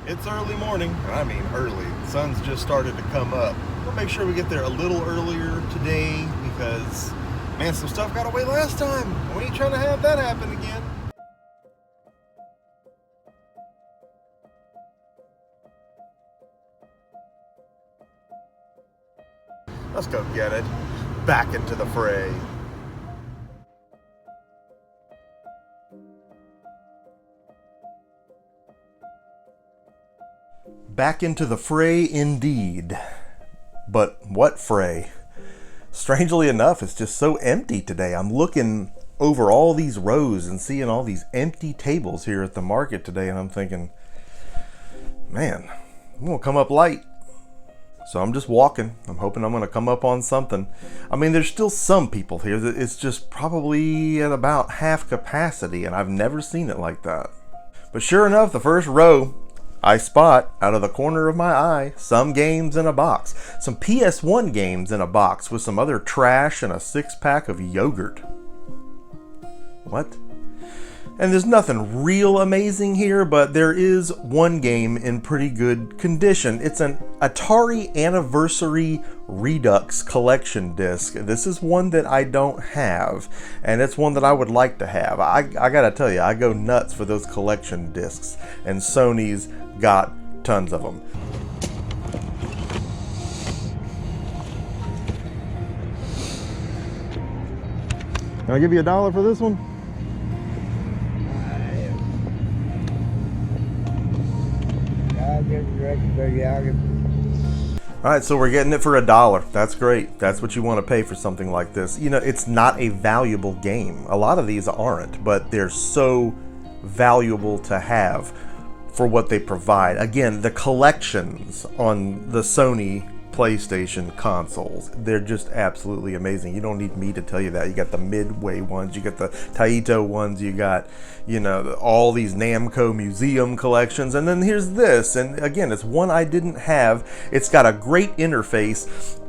It's early morning. I mean early. The sun's just started to come up. We'll make sure we get there a little earlier today because, man, some stuff got away last time. We ain't trying to have that happen again. Let's go get it. Back into the fray. Back into the fray indeed. But what fray? Strangely enough, it's just so empty today. I'm looking over all these rows and seeing all these empty tables here at the market today, and I'm thinking, man, I'm gonna come up light. So I'm just walking. I'm hoping I'm gonna come up on something. I mean, there's still some people here. It's just probably at about half capacity, and I've never seen it like that. But sure enough, the first row, I spot, out of the corner of my eye, some games in a box. Some PS1 games in a box with some other trash and a 6-pack of yogurt. What? And there's nothing real amazing here, but there is one game in pretty good condition. It's an Atari Anniversary Redux collection disc. This is one that I don't have, and it's one that I would like to have. I gotta tell you, I go nuts for those collection discs, and Sony's got tons of them. Can I give you $1 for this one? All right, so we're getting it for $1. That's great. That's what you want to pay for something like this. You know, it's not a valuable game. A lot of these aren't, but they're so valuable to have for what they provide. Again, the collections on the Sony PlayStation consoles, they're just absolutely amazing. You don't need me to tell you that. You got the Midway ones, you got the Taito ones, you got, you know, all these Namco Museum collections, and then here's this, and again, it's one I didn't have. It's got a great interface.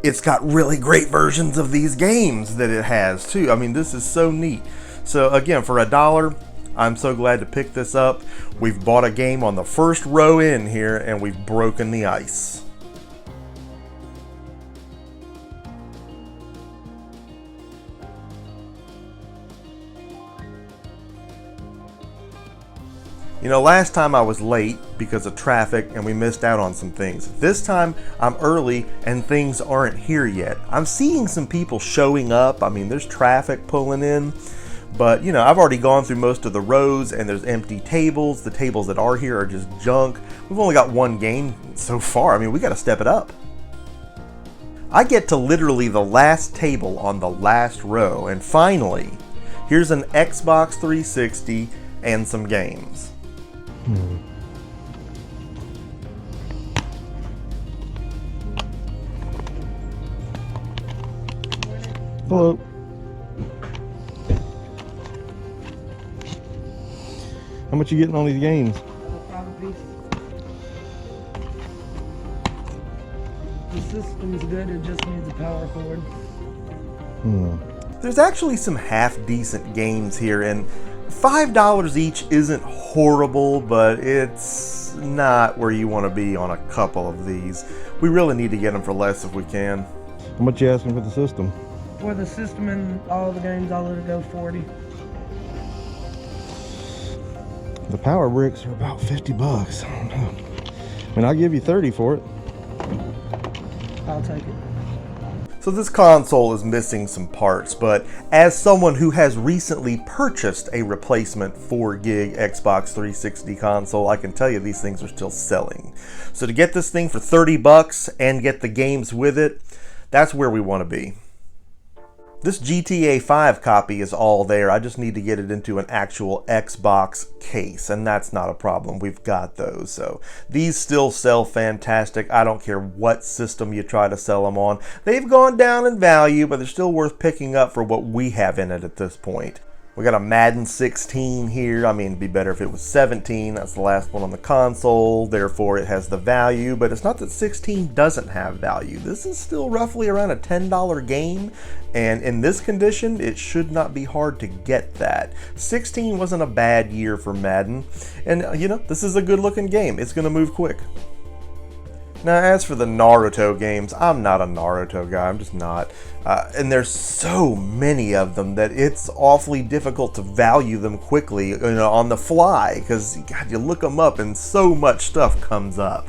It's got really great versions of these games that it has too. I mean, this is so neat. So again, for $1, I'm so glad to pick this up. We've bought a game on the first row in here, and we've broken the ice. You know, last time I was late because of traffic and we missed out on some things. This time I'm early and things aren't here yet. I'm seeing some people showing up. I mean, there's traffic pulling in, but you know, I've already gone through most of the rows and there's empty tables. The tables that are here are just junk. We've only got one game so far. I mean, we got to step it up. I get to literally the last table on the last row, and finally, here's an Xbox 360 and some games. Hello. How much you getting on these games? The system's good, it just needs a power cord. There's actually some half-decent games here, and $5 each isn't horrible, but it's not where you want to be on a couple of these. We really need to get them for less if we can. How much you asking for the system? For the system and all the games, I'll let it go 40. The power bricks are about 50 bucks. I don't know. I mean, I'll give you 30 for it. I'll take it. So this console is missing some parts, but as someone who has recently purchased a replacement 4 gig Xbox 360 console, I can tell you these things are still selling. So to get this thing for 30 bucks and get the games with it, that's where we want to be. This GTA 5 copy is all there. I just need to get it into an actual Xbox case, and that's not a problem. We've got those. So these still sell fantastic. I don't care what system you try to sell them on. They've gone down in value, but they're still worth picking up for what we have in it at this point. We got a Madden 16 here. I mean, it'd be better if it was 17. That's the last one on the console. Therefore, it has the value. But it's not that 16 doesn't have value. This is still roughly around a $10 game. And in this condition, it should not be hard to get that. 16 wasn't a bad year for Madden. And, you know, this is a good looking game. It's going to move quick. Now, as for the Naruto games, I'm not a Naruto guy. I'm just not. And there's so many of them that it's awfully difficult to value them quickly, you know, on the fly. Because, God, you look them up and so much stuff comes up.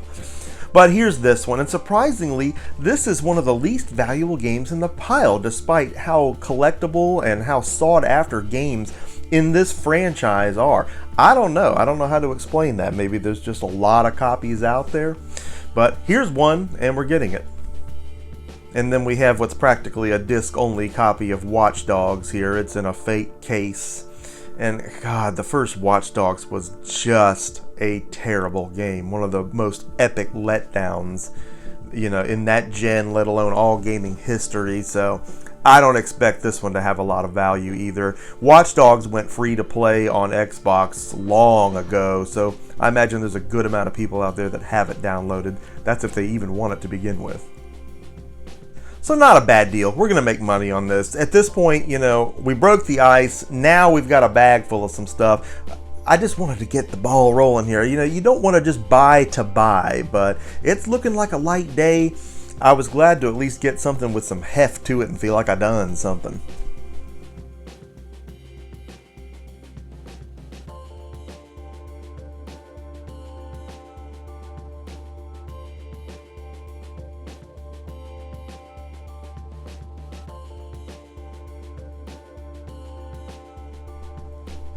But here's this one, and surprisingly, this is one of the least valuable games in the pile, despite how collectible and how sought after games in this franchise are. I don't know how to explain that. Maybe there's just a lot of copies out there. But here's one, and we're getting it. And then we have what's practically a disc-only copy of WatchDogs here. It's in a fake case. And God, the first WatchDogs was just a terrible game. One of the most epic letdowns, you know, in that gen, let alone all gaming history. So I don't expect this one to have a lot of value either. WatchDogs went free to play on Xbox long ago, so I imagine there's a good amount of people out there that have it downloaded. That's if they even want it to begin with. So not a bad deal. We're going to make money on this. At this point, you know, we broke the ice. Now we've got a bag full of some stuff. I just wanted to get the ball rolling here. You know, you don't want to just buy to buy, but it's looking like a light day. I was glad to at least get something with some heft to it and feel like I done something.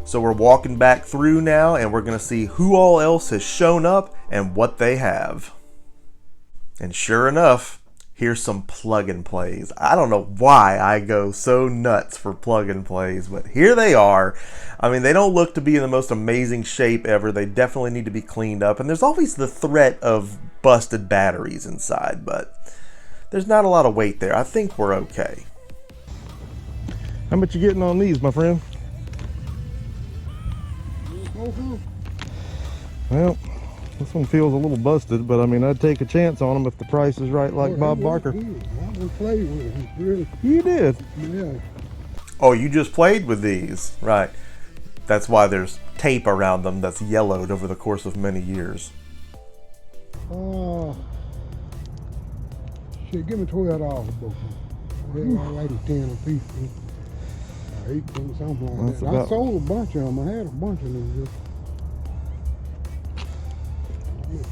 So we're walking back through now, and we're going to see who all else has shown up and what they have. And sure enough, here's some plug-and-plays. I don't know why I go so nuts for plug-and-plays, but here they are. I mean, they don't look to be in the most amazing shape ever. They definitely need to be cleaned up, and there's always the threat of busted batteries inside, but there's not a lot of weight there. I think we're okay. How much you getting on these, my friend? Well, this one feels a little busted, but I mean, I'd take a chance on them if the price is right, like Bob Barker. I played with him, really. You did? Yeah. Oh, you just played with these, right? That's why there's tape around them that's yellowed over the course of many years. Shit, give me $12 for both of them. I like it 10 a piece. 18, something like that. I sold a bunch of them. I had a bunch of them.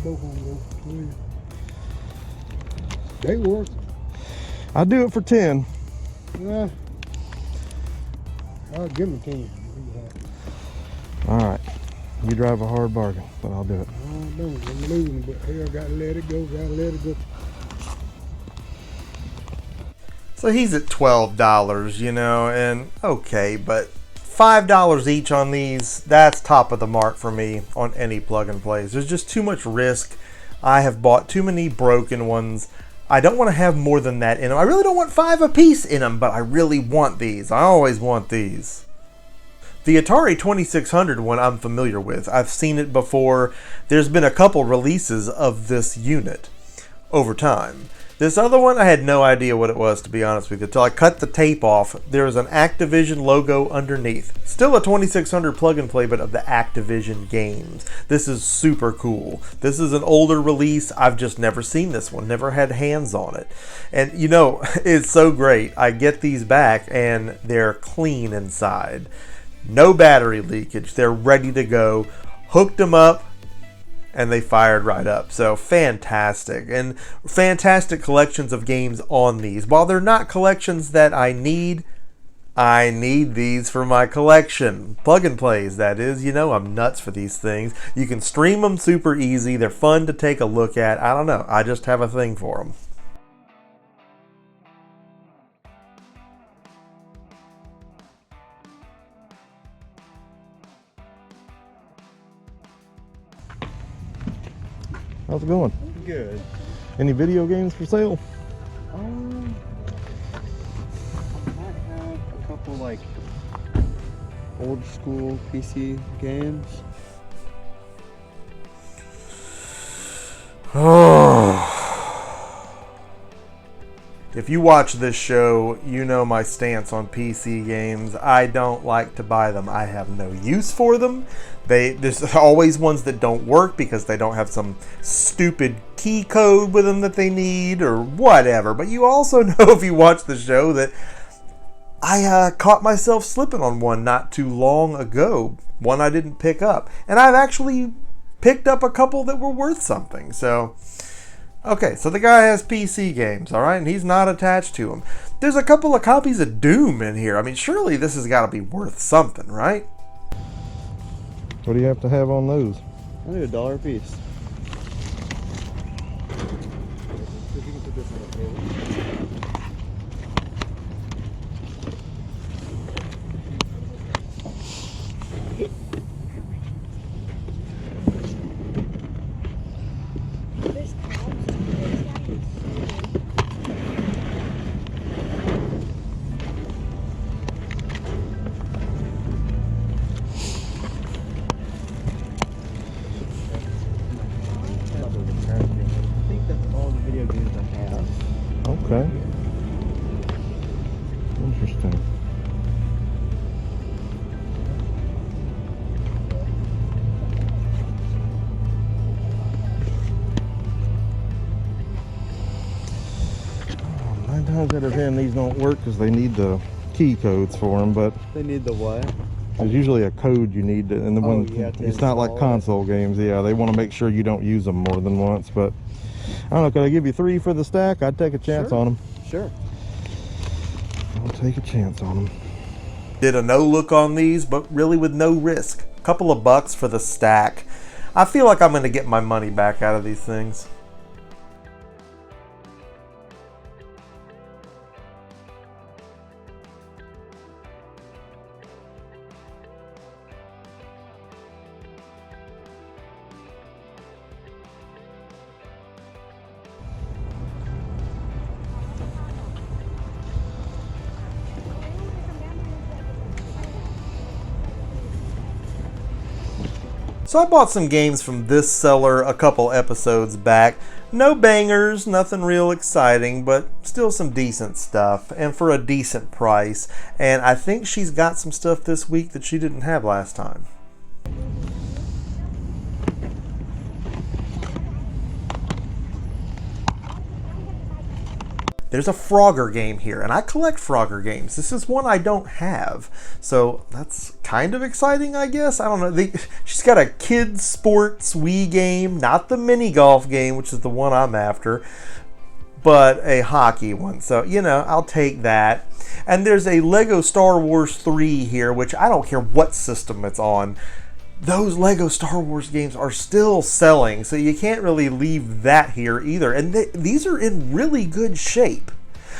Both of them. They work. I do it for 10. Yeah. I'll give them 10. All right. You drive a hard bargain, but I'll do it. I don't know. I'm losing, but hell, gotta let it go. Gotta let it go. So he's at $12, you know, and okay, but $5 each on these, that's top of the mark for me on any plug and plays. There's just too much risk. I have bought too many broken ones. I don't want to have more than that in them. I really don't want 5 a piece in them, but I really want these. I always want these. The Atari 2600 one I'm familiar with. I've seen it before. There's been a couple releases of this unit over time. This other one, I had no idea what it was, to be honest with you. Until I cut the tape off, there's an Activision logo underneath. Still a 2600 plug and play, but of the Activision games. This is super cool. This is an older release. I've just never seen this one, never had hands on it. And you know, it's so great. I get these back and they're clean inside. No battery leakage. They're ready to go. Hooked them up, and they fired right up. So fantastic. And fantastic collections of games on these. While they're not collections that I need these for my collection. Plug and plays, that is. You know, I'm nuts for these things. You can stream them super easy. They're fun to take a look at. I don't know. I just have a thing for them. How's it going? Good. Any video games for sale? I might have a couple like old school PC games. If you watch this show, you know my stance on PC games. I don't like to buy them. I have no use for them. There's always ones that don't work because they don't have some stupid key code with them that they need or whatever. But you also know, if you watch the show, that I caught myself slipping on one not too long ago. One I didn't pick up. And I've actually picked up a couple that were worth something. So, okay, so the guy has PC games, all right, and he's not attached to them. There's a couple of copies of Doom in here. I mean, surely this has got to be worth something, right? What do you have to have on those? I think $1 a piece. Okay. Interesting. Oh, 9 times out of 10 these don't work because they need the key codes for them, but They need the what? there's usually a code you need to, and the one, you have to it's not like install it. console games. Yeah, they want to make sure you don't use them more than once, but I don't know, could I give you 3 for the stack? I'd take a chance Sure. on them. Sure. I'll take a chance on them. Did a no look on these, but really with no risk. A couple of bucks for the stack. I feel like I'm going to get my money back out of these things. So I bought some games from this seller a couple episodes back. No bangers, nothing real exciting, but still some decent stuff, and for a decent price. And I think she's got some stuff this week that she didn't have last time. There's a Frogger game here, and I collect Frogger games. This is one I don't have, so that's kind of exciting, I guess. I don't know. She's got a kids sports Wii game, not the mini golf game, which is the one I'm after, but a hockey one. So, you know, I'll take that. And there's a Lego Star Wars 3 here, which I don't care what system it's on. Those Lego Star Wars games are still selling, so you can't really leave that here either. And these are in really good shape.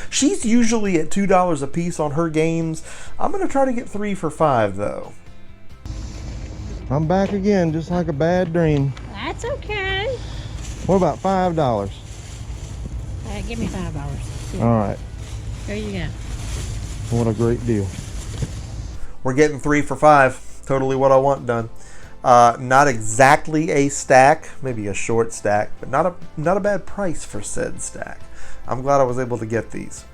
She's usually at $2 a piece on her games. I'm going to try to get 3 for $5, though. I'm back again, just like a bad dream. That's okay. What about $5? Give me $5. All right. There you go. What a great deal. We're getting 3 for $5. Totally what I want done. Not exactly a stack, maybe a short stack, but not a bad price for said stack. I'm glad I was able to get these.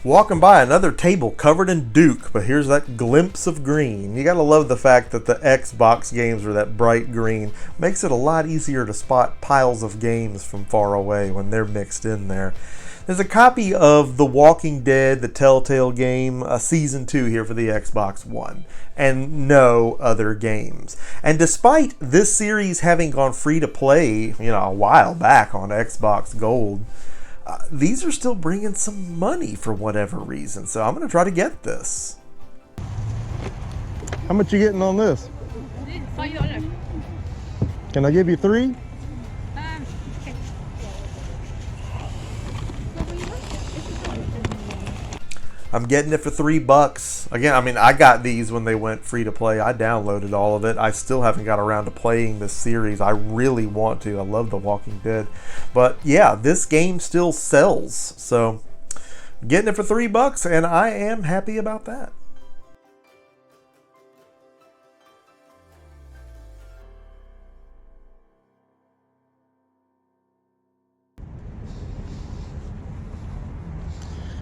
Walking by another table covered in Duke, but here's that glimpse of green. You gotta love the fact that the Xbox games are that bright green. Makes it a lot easier to spot piles of games from far away when they're mixed in there. There's a copy of The Walking Dead, the Telltale game, Season 2 here for the Xbox One, and no other games. And despite this series having gone free to play, a while back on Xbox Gold, these are still bringing some money for whatever reason, so I'm going to try to get this. How much you getting on this? Can I give you 3? I'm getting it for $3. Again, I mean, I got these when they went free to play. I downloaded all of it. I still haven't got around to playing this series. I really want to. I love The Walking Dead. But yeah, this game still sells. So getting it for $3, and I am happy about that.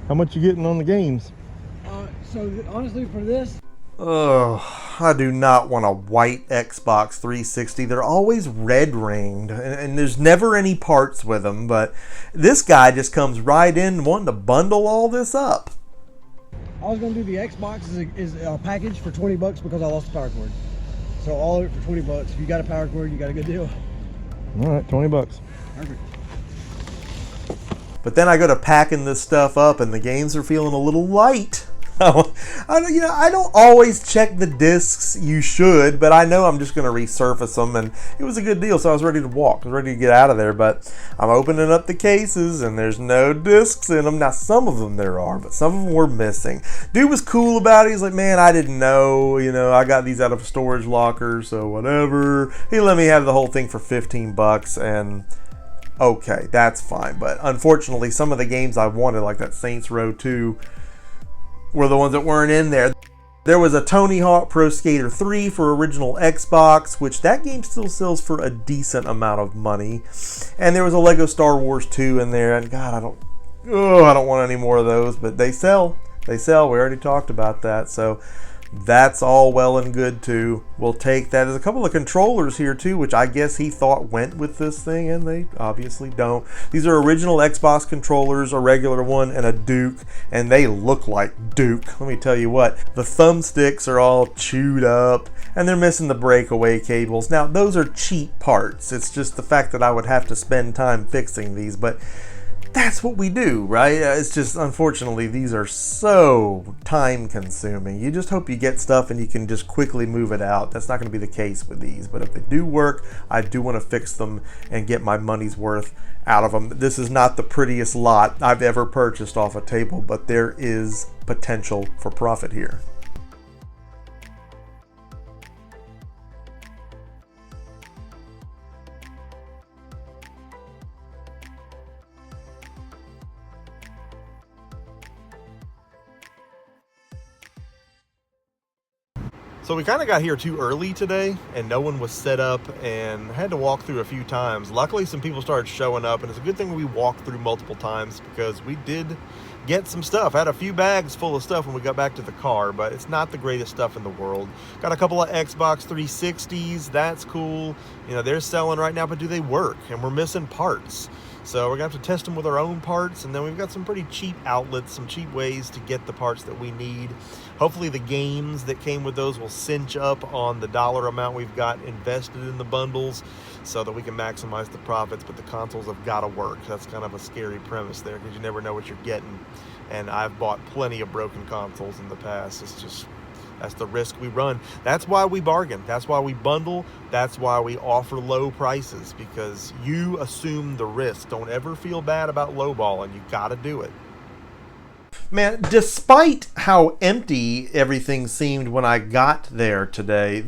How much you getting on the games? So honestly, for this, I do not want a white Xbox 360. They're always red ringed, and there's never any parts with them. But this guy just comes right in wanting to bundle all this up. I was gonna do the Xbox is a package for $20 because I lost the power cord. So all of it for $20. If you got a power cord, you got a good deal. All right, $20. Perfect. But then I go to packing this stuff up, and the games are feeling a little light. I don't always check the discs. You should, but I know I'm just going to resurface them, and it was a good deal, so I was ready to walk. I was ready to get out of there, but I'm opening up the cases, and there's no discs in them. Now, some of them there are, but some of them were missing. Dude was cool about it. He's like, man, I didn't know. I got these out of a storage locker, so whatever. He let me have the whole thing for $15, and okay, that's fine. But unfortunately, some of the games I wanted, like that Saints Row 2, were the ones that weren't in there. There was a Tony Hawk Pro Skater 3 for original Xbox, which that game still sells for a decent amount of money. And there was a Lego Star Wars 2 in there, and God, I don't want any more of those, but they sell. They sell. We already talked about that, so that's all well and good too. We'll take that. There's a couple of controllers here too, which I guess he thought went with this thing, and they obviously don't. These are original Xbox controllers, a regular one and a Duke, and they look like Duke. Let me tell you what, the thumbsticks are all chewed up, and they're missing the breakaway cables. Now, those are cheap parts. It's just the fact that I would have to spend time fixing these, but that's what we do, right? It's just, unfortunately, these are so time consuming. You just hope you get stuff and you can just quickly move it out. That's not going to be the case with these, but if they do work, I do want to fix them and get my money's worth out of them. This is not the prettiest lot I've ever purchased off a table, but there is potential for profit here. So we kind of got here too early today, and no one was set up, and had to walk through a few times. Luckily, some people started showing up, and it's a good thing we walked through multiple times because we did get some stuff. I had a few bags full of stuff when we got back to the car, but it's not the greatest stuff in the world. Got a couple of Xbox 360s. That's cool. They're selling right now, but do they work? And we're missing parts. So we're going to have to test them with our own parts, and then we've got some pretty cheap outlets, some cheap ways to get the parts that we need. Hopefully the games that came with those will cinch up on the dollar amount we've got invested in the bundles so that we can maximize the profits, but the consoles have got to work. That's kind of a scary premise there because you never know what you're getting, and I've bought plenty of broken consoles in the past. That's the risk we run. That's why we bargain. That's why we bundle. That's why we offer low prices, because you assume the risk. Don't ever feel bad about lowballing. You got to do it. Man, despite how empty everything seemed when I got there today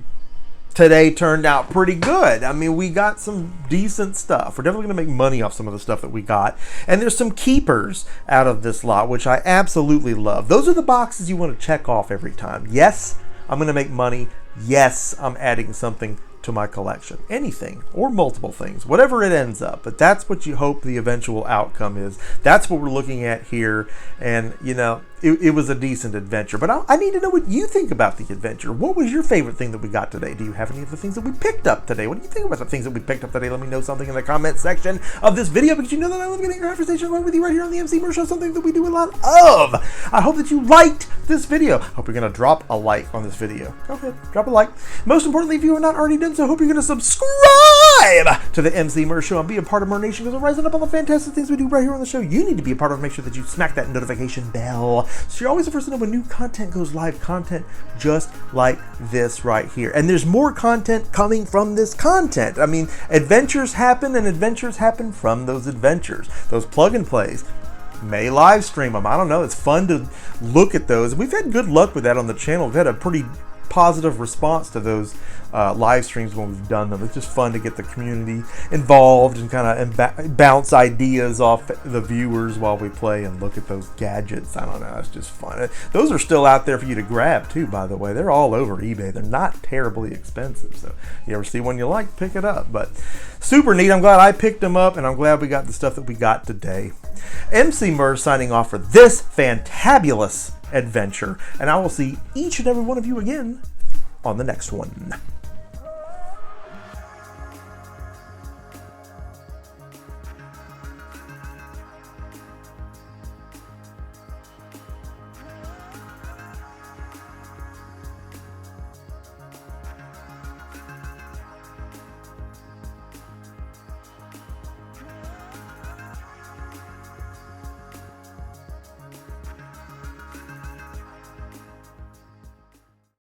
turned out pretty good. I mean, we got some decent stuff. We're definitely going to make money off some of the stuff that we got. And there's some keepers out of this lot, which I absolutely love. Those are the boxes you want to check off every time. Yes, I'm going to make money. Yes, I'm adding something to my collection. Anything or multiple things, whatever it ends up. But that's what you hope the eventual outcome is. That's what we're looking at here. And, it was a decent adventure. But I need to know what you think about the adventure. What was your favorite thing that we got today? Do you have any of the things that we picked up today? What do you think about the things that we picked up today? Let me know something in the comment section of this video, because you know that I love getting your conversation right with you right here on the Emceemur Show, something that we do a lot of. I hope that you liked this video. I hope you're going to drop a like on this video. Go ahead, drop a like. Most importantly, if you are not already done so, I hope you're going to subscribe to the Emceemur Show and be a part of our nation, because we're rising up all the fantastic things we do right here on the show. You need to be a part of it. Make sure that you smack that notification bell so you're always the first to know when new content goes live, content just like this right here. And there's more content coming from this content. I mean, adventures happen, and adventures happen from those adventures. Those plug and plays may live stream them. I don't know. It's fun to look at those. We've had good luck with that on the channel. We've had a pretty positive response to those live streams when we've done them. It's just fun to get the community involved and kind of bounce ideas off the viewers while we play and look at those gadgets. I don't know, it's just fun. Those are still out there for you to grab too, by the way. They're all over eBay. They're not terribly expensive, so if you ever see one you like, pick it up. But super neat. I'm glad I picked them up, and I'm glad we got the stuff that we got today. Emceemur signing off for this fantabulous adventure, and I will see each and every one of you again on the next one.